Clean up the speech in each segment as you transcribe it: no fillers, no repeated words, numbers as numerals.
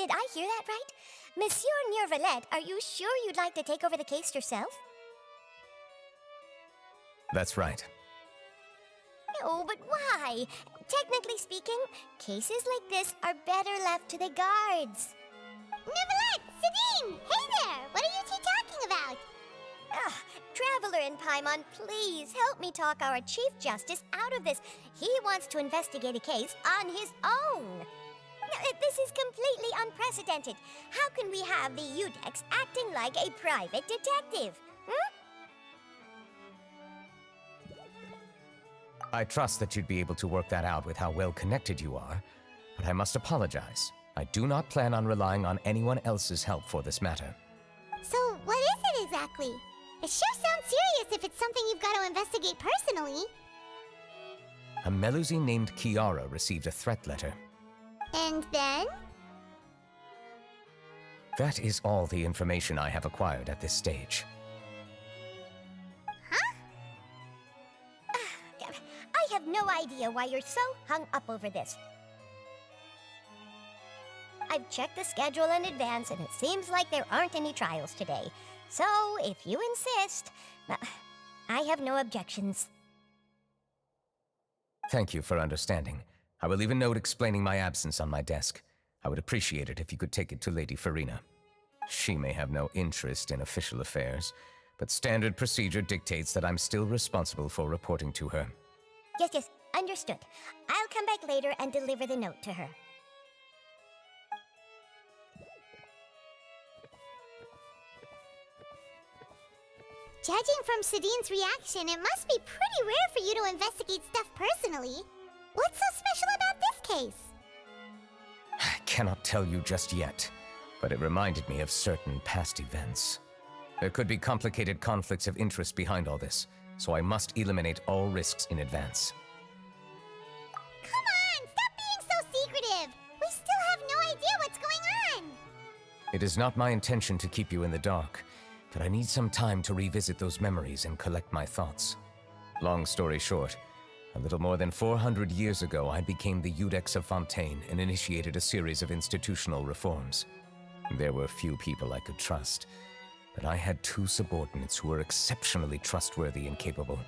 Did I hear that right? Monsieur Neuvillette, are you sure you'd like to take over the case yourself? That's right. Oh, but why? Technically speaking, cases like this are better left to the guards. Neuvillette! Sidine! Hey there! What are you two talking about? Traveler in Paimon, please help me talk our Chief Justice out of this. He wants to investigate a case on his own. This is completely unprecedented. How can we have the Udex acting like a private detective? I trust that you'd be able to work that out with how well connected you are, but I must apologize. I do not plan on relying on anyone else's help for this matter. So, what is it exactly? It sure sounds serious if it's something you've got to investigate personally. A Melusine named Kiara received a threat letter. And then? That is all the information I have acquired at this stage. Huh? I have no idea why you're so hung up over this. I've checked the schedule in advance, and it seems like there aren't any trials today. So, if you insist, I have no objections. Thank you for understanding. I will leave a note explaining my absence on my desk. I would appreciate it if you could take it to Lady Farina. She may have no interest in official affairs, but standard procedure dictates that I'm still responsible for reporting to her. Yes, understood. I'll come back later and deliver the note to her. Judging from Sidine's reaction, it must be pretty rare for you to investigate stuff personally. What's so special about this case? I cannot tell you just yet, but it reminded me of certain past events. There could be complicated conflicts of interest behind all this, so I must eliminate all risks in advance. Come on, stop being so secretive! We still have no idea what's going on! It is not my intention to keep you in the dark, but I need some time to revisit those memories and collect my thoughts. Long story short, a little more than 400 years ago, I became the Udex of Fontaine and initiated a series of institutional reforms. There were few people I could trust, but I had two subordinates who were exceptionally trustworthy and capable.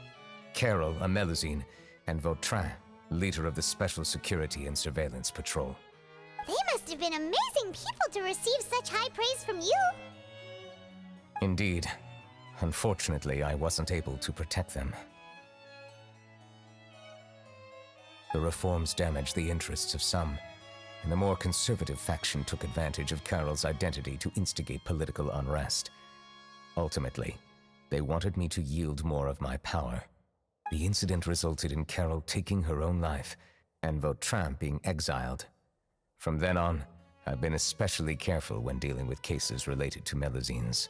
Carol, a Melusine, and Vautrin, leader of the Special Security and Surveillance Patrol. They must have been amazing people to receive such high praise from you! Indeed. Unfortunately, I wasn't able to protect them. The reforms damaged the interests of some, and the more conservative faction took advantage of Carol's identity to instigate political unrest. Ultimately, they wanted me to yield more of my power. The incident resulted in Carol taking her own life, and Vautrin being exiled. From then on, I've been especially careful when dealing with cases related to Melusines.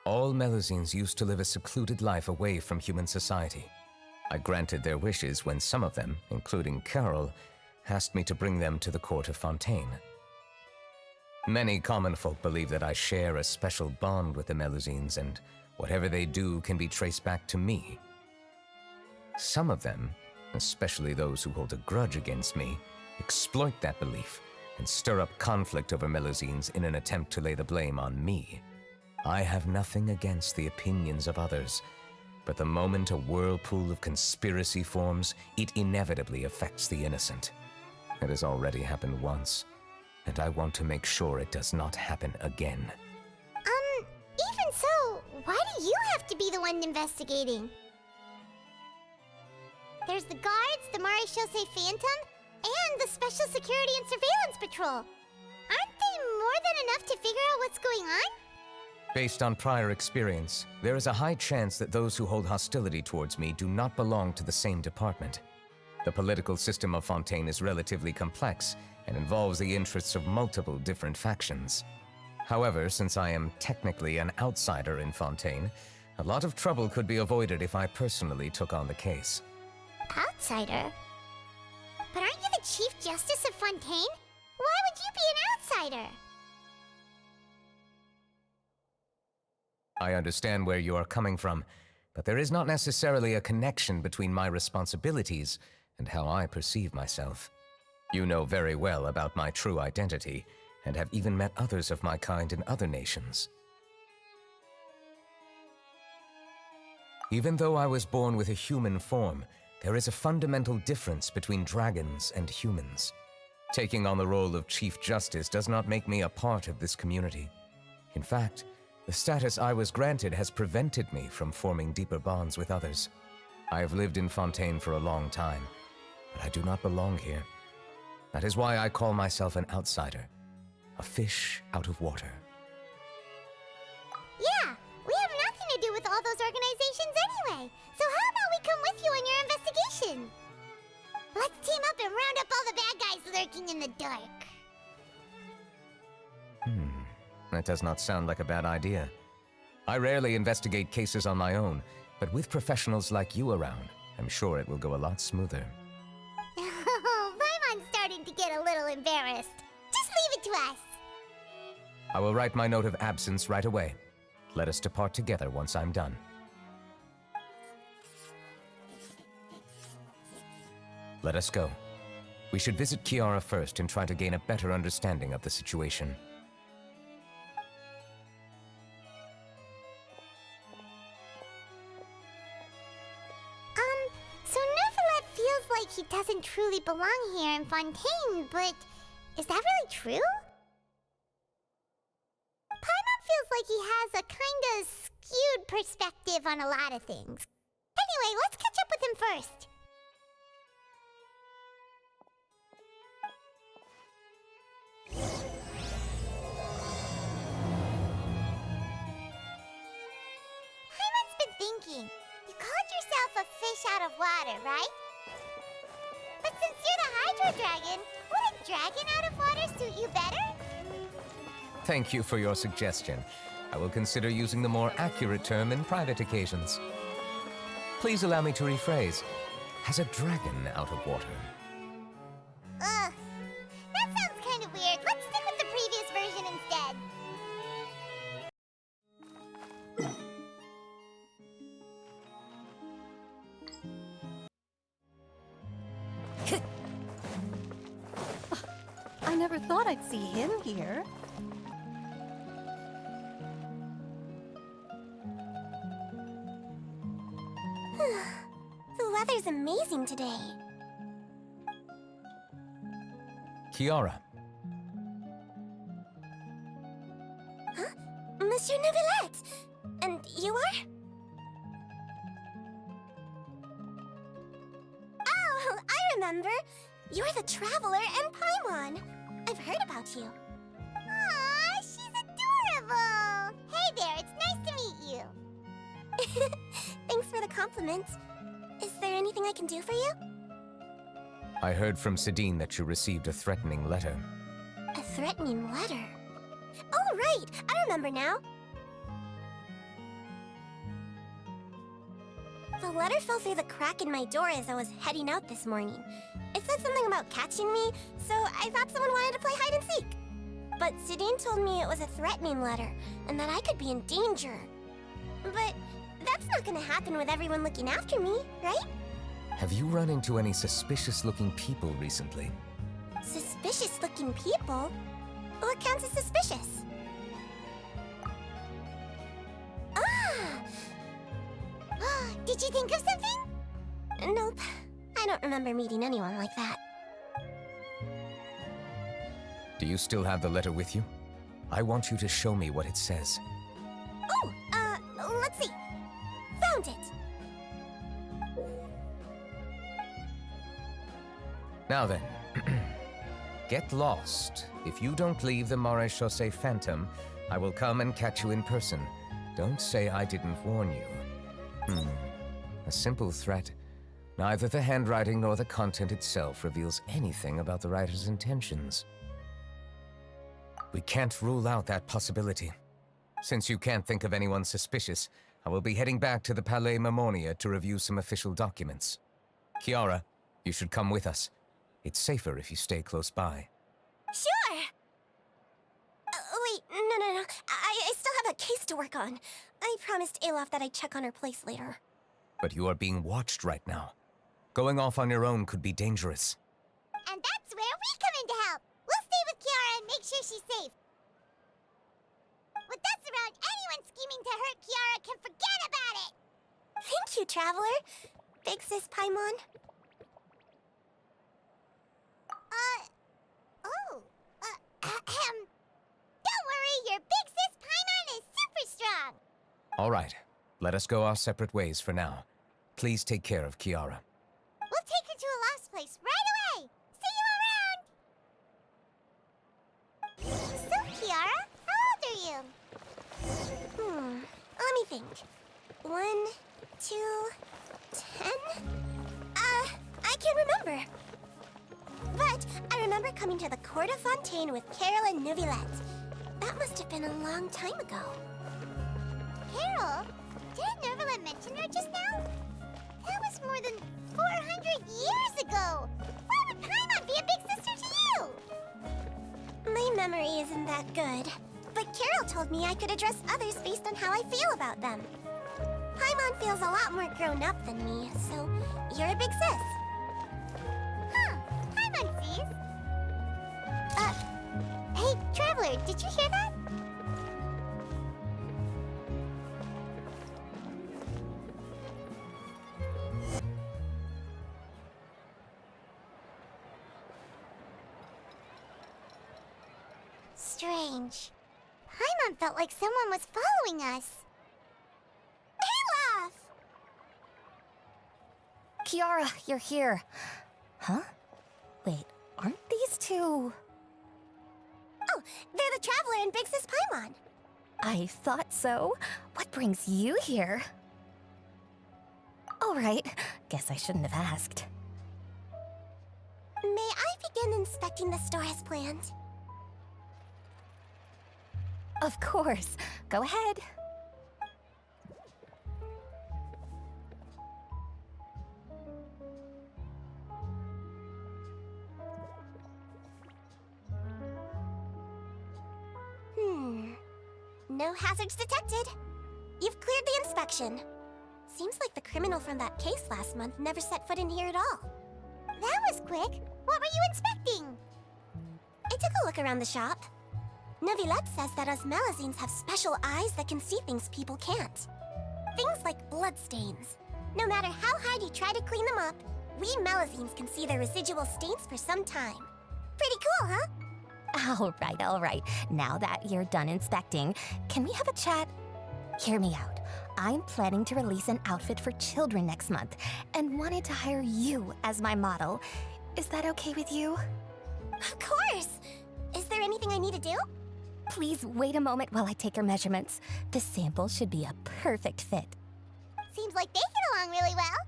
All Melusines used to live a secluded life away from human society. I granted their wishes when some of them, including Carol, asked me to bring them to the court of Fontaine. Many common folk believe that I share a special bond with the Melusines, and whatever they do can be traced back to me. Some of them, especially those who hold a grudge against me, exploit that belief and stir up conflict over Melusines in an attempt to lay the blame on me. I have nothing against the opinions of others, but the moment a whirlpool of conspiracy forms, it inevitably affects the innocent. It has already happened once, and I want to make sure it does not happen again. Even so, why do you have to be the one investigating? There's the guards, the Marechaussee Phantom, and the Special Security and Surveillance Patrol. Aren't they more than enough to figure out what's going on? Based on prior experience, there is a high chance that those who hold hostility towards me do not belong to the same department. The political system of Fontaine is relatively complex and involves the interests of multiple different factions. However, since I am technically an outsider in Fontaine, a lot of trouble could be avoided if I personally took on the case. Outsider? But aren't you the Chief Justice of Fontaine? Why would you be an outsider? I understand where you are coming from, but there is not necessarily a connection between my responsibilities and how I perceive myself. You know very well about my true identity, and have even met others of my kind in other nations. Even though I was born with a human form, there is a fundamental difference between dragons and humans. Taking on the role of Chief Justice does not make me a part of this community. In fact, the status I was granted has prevented me from forming deeper bonds with others. I have lived in Fontaine for a long time, but I do not belong here. That is why I call myself an outsider, a fish out of water. Yeah, we have nothing to do with all those organizations anyway. So how about we come with you on your investigation? Let's team up and round up all the bad guys lurking in the dark. That does not sound like a bad idea. I rarely investigate cases on my own, but with professionals like you around, I'm sure it will go a lot smoother. Oh, Paimon's starting to get a little embarrassed. Just leave it to us. I will write my note of absence right away. Let us depart together once I'm done. Let us go. We should visit Kiara first and try to gain a better understanding of the situation. So Neuvillette feels like he doesn't truly belong here in Fontaine, but is that really true? Paimon feels like he has a kinda skewed perspective on a lot of things. Anyway, let's catch up with him first. Paimon's been thinking. You called yourself a fish out of water, right? But since you're the Hydro Dragon, would a dragon out of water suit you better? Thank you for your suggestion. I will consider using the more accurate term in private occasions. Please allow me to rephrase. Has a dragon out of water? Ugh. That sounds kind of weird. Let's stick with the previous version instead. I never thought I'd see him here. The weather's amazing today. Kiara, Monsieur Neuvillette! And you are? Oh, I remember. You're the Traveler and Paimon. I've heard about you. Aw, she's adorable! Hey there, it's nice to meet you. Thanks for the compliment. Is there anything I can do for you? I heard from Sidine that you received a threatening letter. A threatening letter? Oh, right! I remember now. The letter fell through the crack in my door as I was heading out this morning. It said something about catching me, so I thought someone wanted to play hide and seek. But Sidine told me it was a threatening letter, and that I could be in danger. But that's not gonna happen with everyone looking after me, right? Have you run into any suspicious-looking people recently? Suspicious-looking people? What counts as suspicious? Ah! Did you think of something? Nope. I don't remember meeting anyone like that. Do you still have the letter with you? I want you to show me what it says. Oh, let's see. Found it. Now then, get lost. If you don't leave the Maréchaussée Phantom, I will come and catch you in person. Don't say I didn't warn you. A simple threat. Neither the handwriting nor the content itself reveals anything about the writer's intentions. We can't rule out that possibility. Since you can't think of anyone suspicious, I will be heading back to the Palais Mermonia to review some official documents. Kiara, you should come with us. It's safer if you stay close by. Sure! Wait, no. I still have a case to work on. I promised Alof that I'd check on her place later. But you are being watched right now. Going off on your own could be dangerous. And that's where We come in to help. We'll stay with Kiara and make sure she's safe. With us around, anyone scheming to hurt Kiara can forget about it! Thank you, Traveler. Big Sis Paimon. Don't worry, your Big Sis Paimon is super strong! All right, let us go our separate ways for now. Please take care of Kiara. We'll take her to a lost place right away! See you around! So, Kiara, how old are you? Let me think. 1, 2, 10? I can't remember. But I remember coming to the Court of Fontaine with Carol and Neuvillette. That must have been a long time ago. Carol? Didn't Neuvillette mention her just now? That was more than 400 years ago! Why would Paimon be a big sister to you? My memory isn't that good. But Carol told me I could address others based on how I feel about them. Paimon feels a lot more grown up than me, so you're a big sis. Huh, Paimon sees. Hey, Traveler, did you hear that? Strange. Paimon felt like someone was following us. Olaf! Kiara, you're here. Huh? Wait, aren't these two... Oh, they're the Traveler and Big Sis Paimon. I thought so. What brings you here? All right, guess I shouldn't have asked. May I begin inspecting the store as planned? Of course. Go ahead. No hazards detected. You've cleared the inspection. Seems like the criminal from that case last month never set foot in here at all. That was quick. What were you inspecting? I took a look around the shop. Neuvillette says that us Melazines have special eyes that can see things people can't. Things like bloodstains. No matter how hard you try to clean them up, we Melazines can see their residual stains for some time. Pretty cool, huh? All right. Now that you're done inspecting, can we have a chat? Hear me out. I'm planning to release an outfit for children next month and wanted to hire you as my model. Is that okay with you? Of course! Is there anything I need to do? Please wait a moment while I take your measurements. The sample should be a perfect fit. Seems like they get along really well.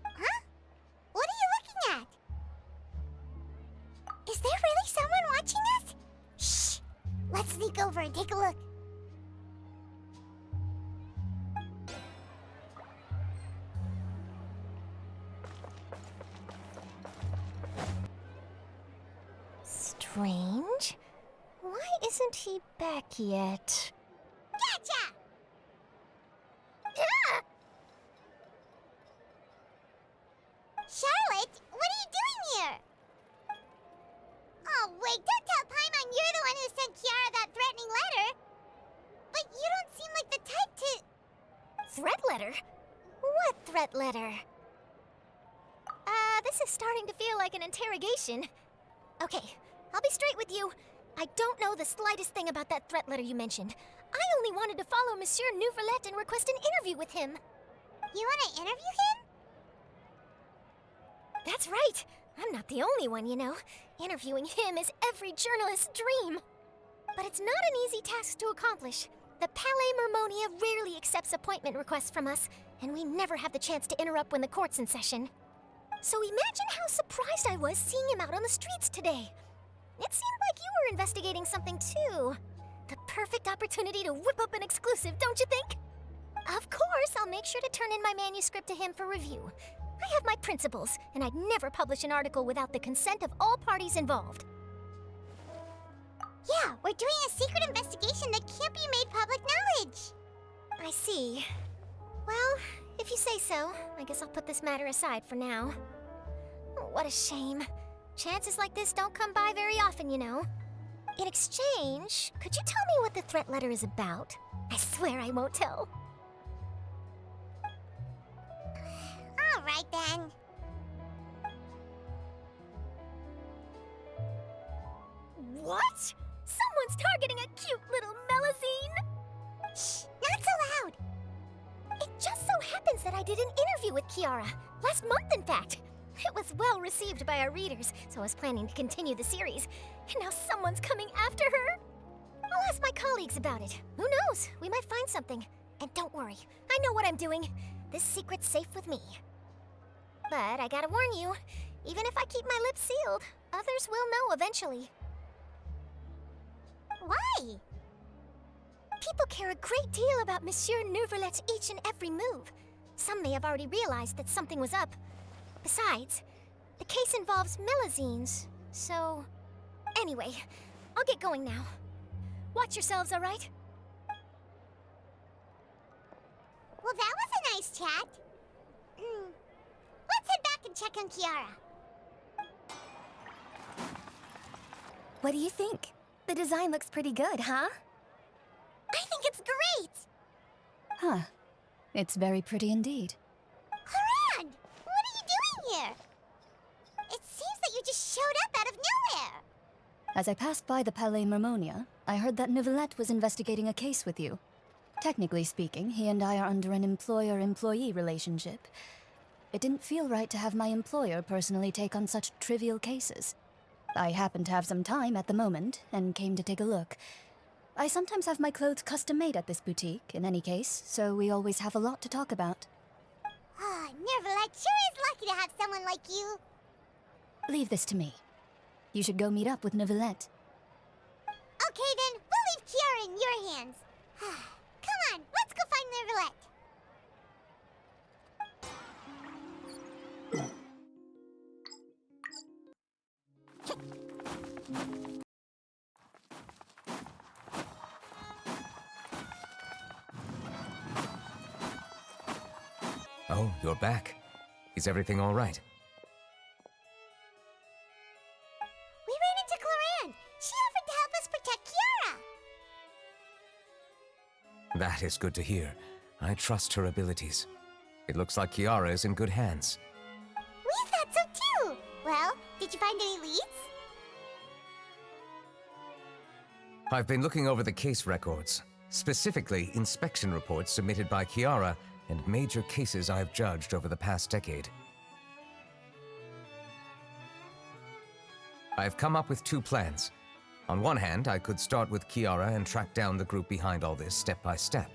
Huh? What are you looking at? Is there really someone watching us? Shh! Let's sneak over and take a look. Strange. Why isn't he back yet? Gotcha! Charlotte, what are you doing here? Oh, wait, don't tell Paimon you're the one who sent Kiara that threatening letter. But you don't seem like the type to... Threat letter? What threat letter? This is starting to feel like an interrogation. Okay, I'll be straight with you. I don't know the slightest thing about that threat letter you mentioned. I only wanted to follow Monsieur Neuvillette and request an interview with him. You want to interview him? That's right. I'm not the only one, you know. Interviewing him is every journalist's dream. But it's not an easy task to accomplish. The Palais Mermonia rarely accepts appointment requests from us, and we never have the chance to interrupt when the court's in session. So imagine how surprised I was seeing him out on the streets today. It seemed like you were investigating something too. The perfect opportunity to whip up an exclusive, don't you think? Of course, I'll make sure to turn in my manuscript to him for review. I have my principles, and I'd never publish an article without the consent of all parties involved. Yeah, we're doing a secret investigation that can't be made public knowledge. I see. Well, if you say so, I guess I'll put this matter aside for now. What a shame. Chances like this don't come by very often, you know. In exchange, could you tell me what the threat letter is about? I swear I won't tell. All right, then. What? Someone's targeting a cute little Melazine? Shh, not so loud. It just so happens that I did an interview with Kiara. Last month, in fact. It was well received by our readers, so I was planning to continue the series. And now someone's coming after her? I'll ask my colleagues about it. Who knows? We might find something. And don't worry, I know what I'm doing. This secret's safe with me. But I gotta warn you, even if I keep my lips sealed, others will know eventually. Why? People care a great deal about Monsieur Neuvillette's each and every move. Some may have already realized that something was up. Besides, the case involves Melazines, so... Anyway, I'll get going now. Watch yourselves, all right? Well, that was a nice chat. Let's head back and check on Kiara. What do you think? The design looks pretty good, huh? I think it's great! Huh. It's very pretty indeed. Haran! What are you doing here? It seems that you just showed up out of nowhere. As I passed by the Palais Mermonia, I heard that Neuvillette was investigating a case with you. Technically speaking, he and I are under an employer-employee relationship. It didn't feel right to have my employer personally take on such trivial cases. I happened to have some time at the moment, and came to take a look. I sometimes have my clothes custom-made at this boutique, in any case, so we always have a lot to talk about. Ah, Neuvillette sure is lucky to have someone like you. Leave this to me. You should go meet up with Neuvillette. Okay then, we'll leave Kiara in your hands. Come on, let's go find Neuvillette. Oh, you're back. Is everything all right? We ran into Cloran. She offered to help us protect Kiara. That is good to hear. I trust her abilities. It looks like Kiara is in good hands. We thought so too. Well, did you find any leads? I've been looking over the case records, specifically inspection reports submitted by Kiara and major cases I've judged over the past decade. I've come up with two plans. On one hand, I could start with Kiara and track down the group behind all this step by step.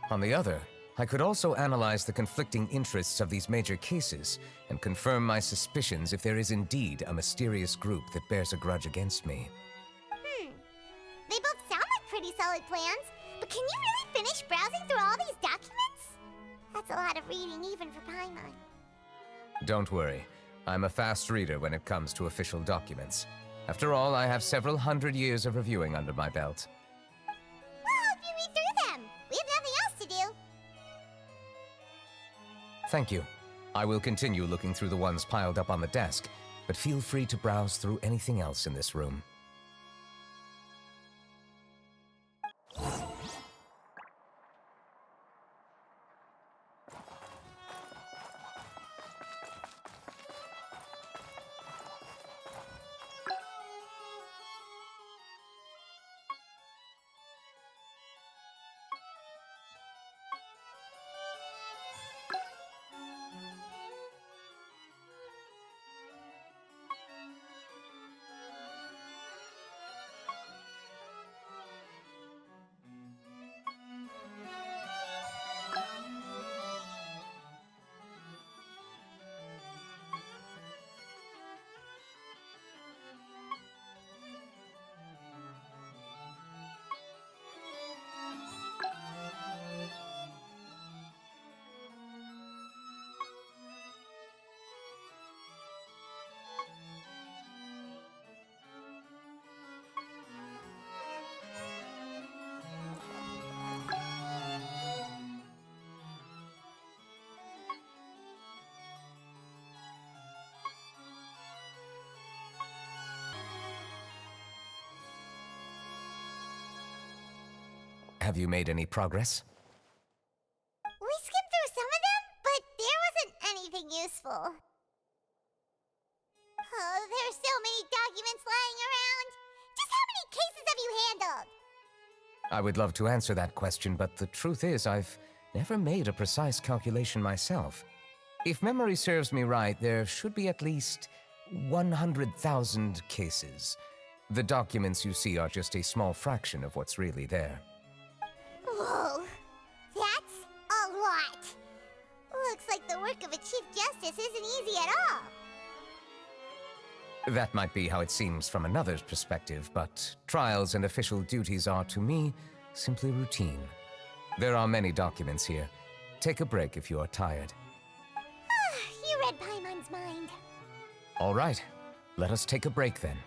On the other, I could also analyze the conflicting interests of these major cases and confirm my suspicions if there is indeed a mysterious group that bears a grudge against me. They both sound like pretty solid plans, but can you really finish browsing through all these documents? That's a lot of reading even for Paimon. Don't worry, I'm a fast reader when it comes to official documents. After all, I have several hundred years of reviewing under my belt. We'll help you read through them. We have nothing else to do. Thank you. I will continue looking through the ones piled up on the desk, but feel free to browse through anything else in this room. Have you made any progress? We skimmed through some of them, but there wasn't anything useful. Oh, there's so many documents lying around. Just how many cases have you handled? I would love to answer that question, but the truth is I've never made a precise calculation myself. If memory serves me right, there should be at least 100,000 cases. The documents you see are just a small fraction of what's really there. Whoa, that's a lot. Looks like the work of a Chief Justice isn't easy at all. That might be how it seems from another's perspective, but trials and official duties are, to me, simply routine. There are many documents here. Take a break if you are tired. You read Paimon's mind. All right, let us take a break then.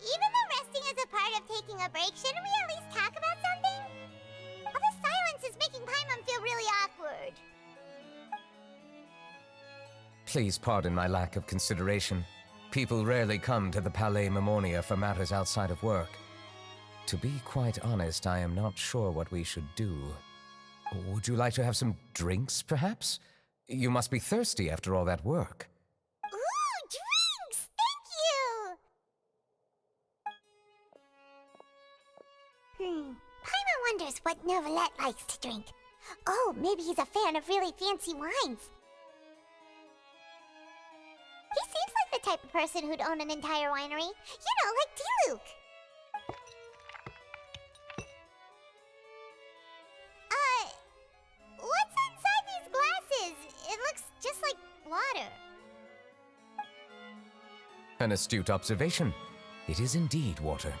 Even though resting is a part of taking a break, shouldn't we at least talk about something? All the silence is making Paimon feel really awkward. Please pardon my lack of consideration. People rarely come to the Palais Mermonia for matters outside of work. To be quite honest, I am not sure what we should do. Would you like to have some drinks, perhaps? You must be thirsty after all that work. Ooh, drinks! Thank you! Paimon wonders what Neuvillette likes to drink. Oh, maybe he's a fan of really fancy wines. He seems like the type of person who'd own an entire winery. You know, like D-Luke. What's inside these glasses? It looks just like water. An astute observation. It is indeed water.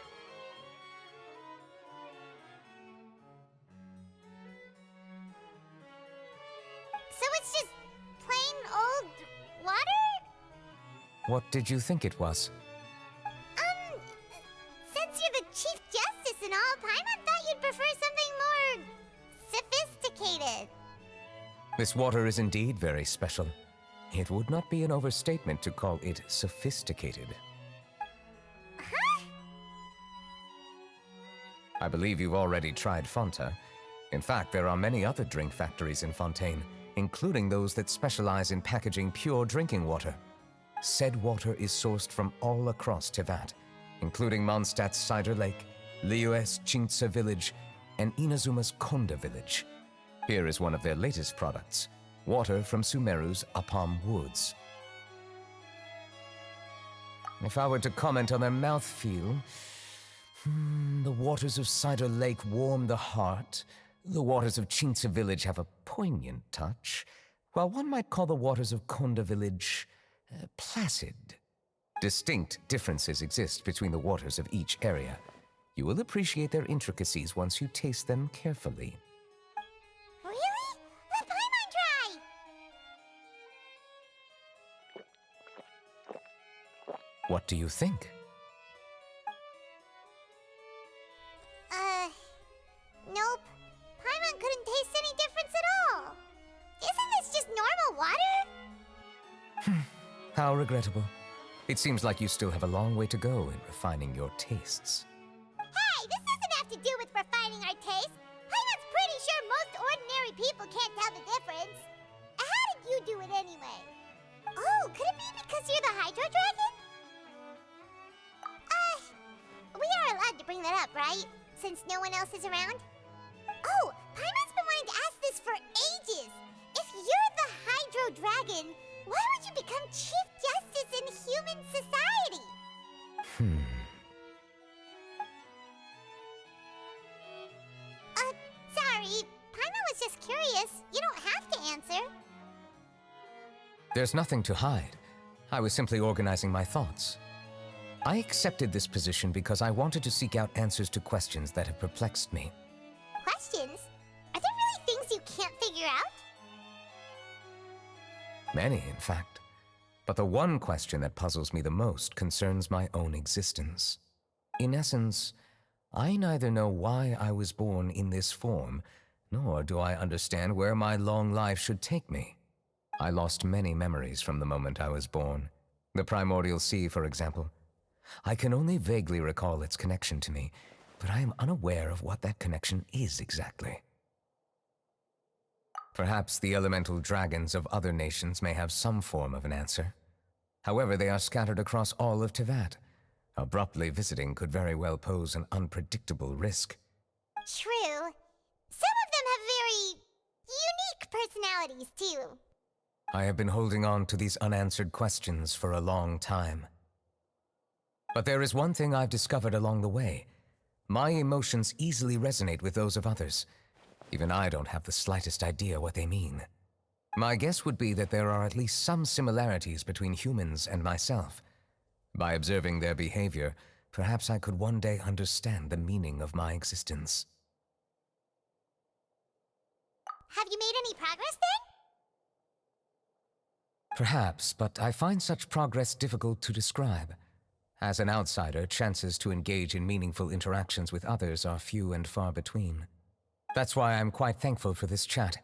So it's just plain old water? What did you think it was? Since you're the Chief Justice and all, Paimon thought you'd prefer something more sophisticated. This water is indeed very special. It would not be an overstatement to call it sophisticated. Huh? I believe you've already tried Fanta. In fact, there are many other drink factories in Fontaine, including those that specialize in packaging pure drinking water. Said water is sourced from all across Teyvat, including Mondstadt's Cider Lake, Liyue's Chintsa Village, and Inazuma's Konda Village. Here is one of their latest products, water from Sumeru's Apam Woods. If I were to comment on their mouthfeel, the waters of Cider Lake warm the heart, the waters of Chintsa Village have a poignant touch, while one might call the waters of Konda Village placid. Distinct differences exist between the waters of each area. You will appreciate their intricacies once you taste them carefully. Really? Let Paimon try! What do you think? Nope. Paimon couldn't taste any difference at all. Isn't this just normal water? How regrettable. It seems like you still have a long way to go in refining your tastes. Hey, this doesn't have to do with refining our taste. Paimon's pretty sure most ordinary people can't tell the difference. How did you do it anyway? Oh, could it be because you're the Hydro Dragon? We are allowed to bring that up, right? Since no one else is around? Oh, Paimon's been wanting to ask this for ages. If you're the Hydro Dragon, why would you become Chief Justice in human society? Sorry. Paimon was just curious. You don't have to answer. There's nothing to hide. I was simply organizing my thoughts. I accepted this position because I wanted to seek out answers to questions that have perplexed me. Questions? Are there really things you can't figure out? Many, in fact. But the one question that puzzles me the most concerns my own existence. In essence, I neither know why I was born in this form, nor do I understand where my long life should take me. I lost many memories from the moment I was born. The primordial sea, for example. I can only vaguely recall its connection to me, but I am unaware of what that connection is exactly. Perhaps the elemental dragons of other nations may have some form of an answer. However, they are scattered across all of Teyvat. Abruptly visiting could very well pose an unpredictable risk. True. Some of them have very unique personalities, too. I have been holding on to these unanswered questions for a long time. But there is one thing I've discovered along the way. My emotions easily resonate with those of others. Even I don't have the slightest idea what they mean. My guess would be that there are at least some similarities between humans and myself. By observing their behavior, perhaps I could one day understand the meaning of my existence. Have you made any progress then? Perhaps, but I find such progress difficult to describe. As an outsider, chances to engage in meaningful interactions with others are few and far between. That's why I'm quite thankful for this chat.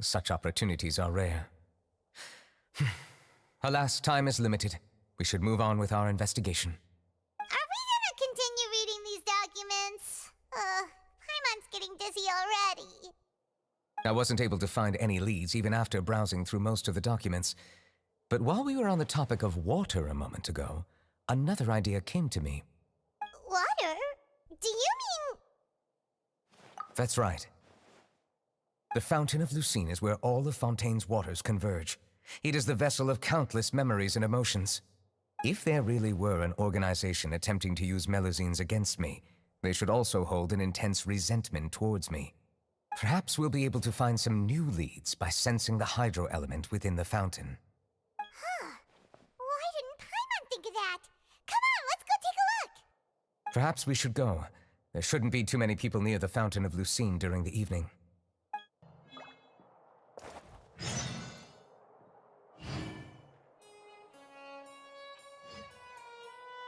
Such opportunities are rare. Alas, time is limited. We should move on with our investigation. Are we gonna continue reading these documents? Paimon's getting dizzy already. I wasn't able to find any leads even after browsing through most of the documents. But while we were on the topic of water a moment ago, another idea came to me. Water? Do you mean... That's right. The Fountain of Lucine is where all of Fontaine's waters converge. It is the vessel of countless memories and emotions. If there really were an organization attempting to use Melusines against me, they should also hold an intense resentment towards me. Perhaps we'll be able to find some new leads by sensing the hydro element within the fountain. Huh. Why didn't Paimon think of that? Come on, let's go take a look! Perhaps we should go. There shouldn't be too many people near the Fountain of Lucine during the evening.